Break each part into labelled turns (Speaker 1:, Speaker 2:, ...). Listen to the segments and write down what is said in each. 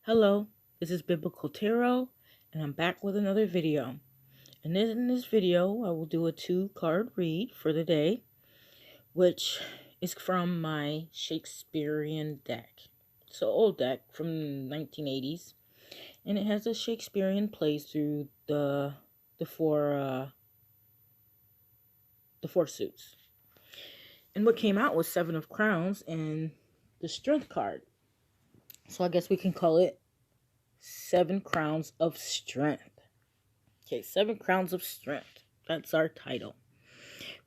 Speaker 1: Hello, this is Biblical Tarot, and I'm back with another video. And in this video, I will do a 2-card read for the day, which is from my Shakespearean deck. It's an old deck from 1980s, and it has a Shakespearean plays through the four suits. And what came out was 7 of Crowns and the Strength card. So I guess we can call it 7 Crowns of Strength. Okay, 7 Crowns of Strength. That's our title.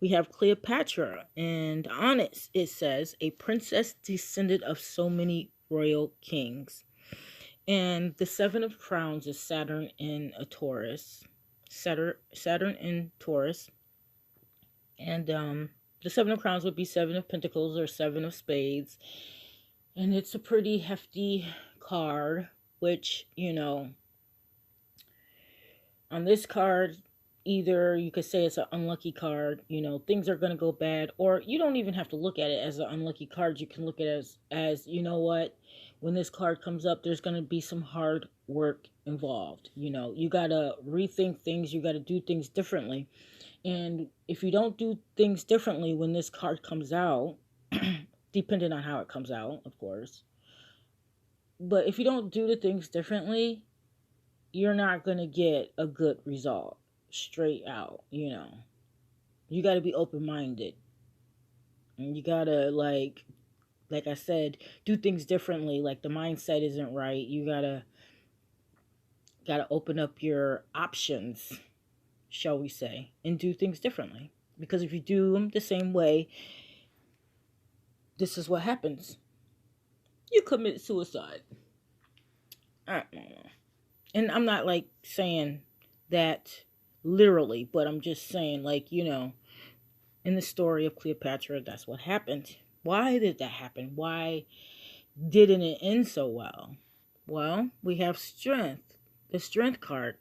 Speaker 1: We have Cleopatra, and on it says, a princess descended of so many royal kings. And the 7 of Crowns is Saturn in a Taurus. Saturn in Taurus. And the 7 of Crowns would be 7 of Pentacles or 7 of Spades. And it's a pretty hefty card, which, on this card, either you could say it's an unlucky card, things are going to go bad, or you don't even have to look at it as an unlucky card. You can look at it as you know what, when this card comes up, there's going to be some hard work involved. You got to rethink things. You got to do things differently. And if you don't do things differently when this card comes out, depending on how it comes out, of course, but if you don't do the things differently, you're not going to get a good result straight out. You got to be open-minded, and you got to, like I said, do things differently. Like, the mindset isn't right. You got to open up your options, shall we say, and do things differently. Because if you do them the same way, this is what happens. You commit suicide. And I'm not saying that literally, but I'm just saying, in the story of Cleopatra, that's what happened. Why did that happen? Why didn't it end so well? Well, we have strength, the Strength card,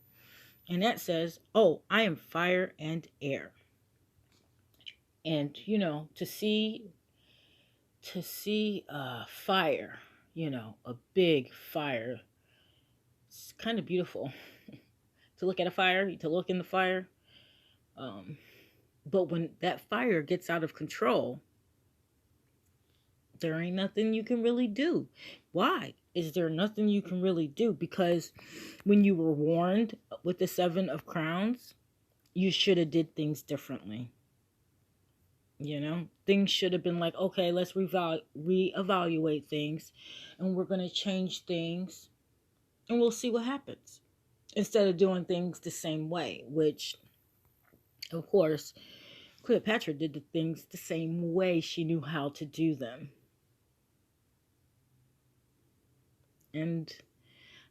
Speaker 1: and that says, oh, I am fire and air. And, to see fire, a big fire, it's kind of beautiful. To look at a fire, to look in the fire. But when that fire gets out of control, there ain't nothing you can really do. Why is there nothing you can really do? Because when you were warned with the 7 of Crowns, you should have did things differently. Things should have been like, okay, let's reevaluate things, and we're going to change things, and we'll see what happens. Instead of doing things the same way, which, of course, Cleopatra did the things the same way she knew how to do them. And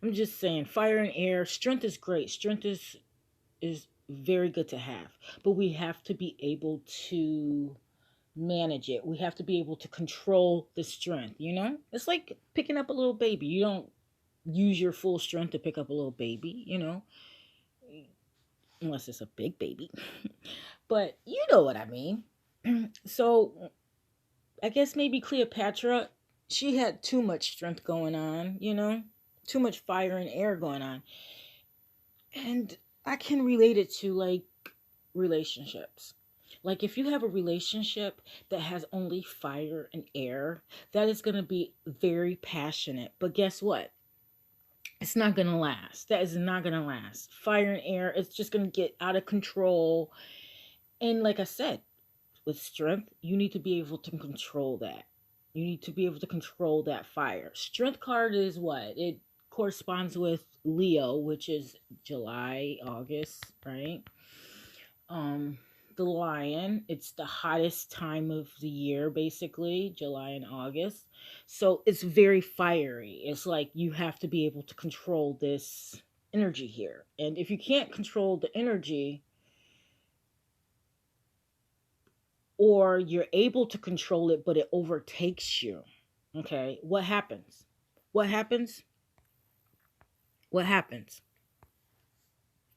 Speaker 1: I'm just saying, fire and air, strength is great. Strength is very good to have. But we have to be able to manage it. We have to be able to control the strength, It's like picking up a little baby. You don't use your full strength to pick up a little baby, unless it's a big baby. But you know what I mean. So I guess maybe Cleopatra, she had too much strength going on, too much fire and air going on. And I can relate it to relationships. Like, if you have a relationship that has only fire and air, that is going to be very passionate. But guess what? It's not going to last. That is not going to last. Fire and air, it's just going to get out of control. And like I said, with strength, you need to be able to control that. You need to be able to control that fire. Strength card is what? It corresponds with Leo, which is July, August, right? The lion, it's the hottest time of the year, basically, July and August. So it's very fiery. It's like you have to be able to control this energy here. And if you can't control the energy, or you're able to control it, but it overtakes you, okay, what happens? What happens? What happens?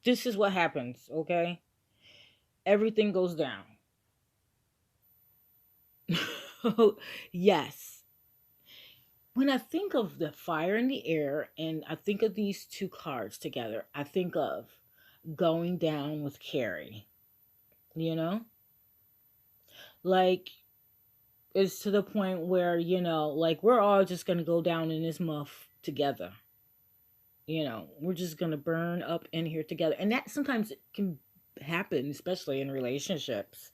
Speaker 1: This is what happens, okay? Everything goes down. Yes. When I think of the fire in the air and I think of these two cards together, I think of going down with Carrie, you know? Like, it's to the point where, like we're all just going to go down in this muff together. We're just going to burn up in here together. And that sometimes it can happen, especially in relationships,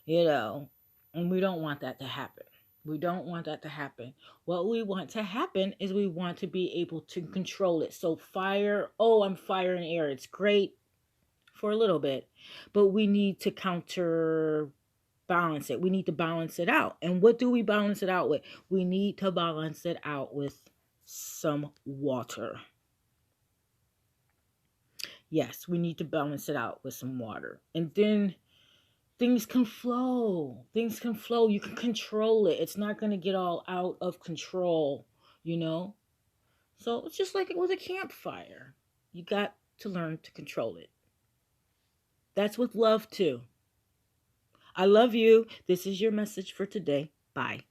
Speaker 1: you know, and we don't want that to happen. We don't want that to happen. What we want to happen is we want to be able to control it. So fire, oh, I'm fire and air. It's great for a little bit, but we need to counterbalance it. We need to balance it out. And what do we balance it out with? We need to balance it out with some water. Yes, we need to balance it out with some water. And then things can flow. Things can flow. You can control it. It's not going to get all out of control, you know? So it's just like it was a campfire. You got to learn to control it. That's with love, too. I love you. This is your message for today. Bye.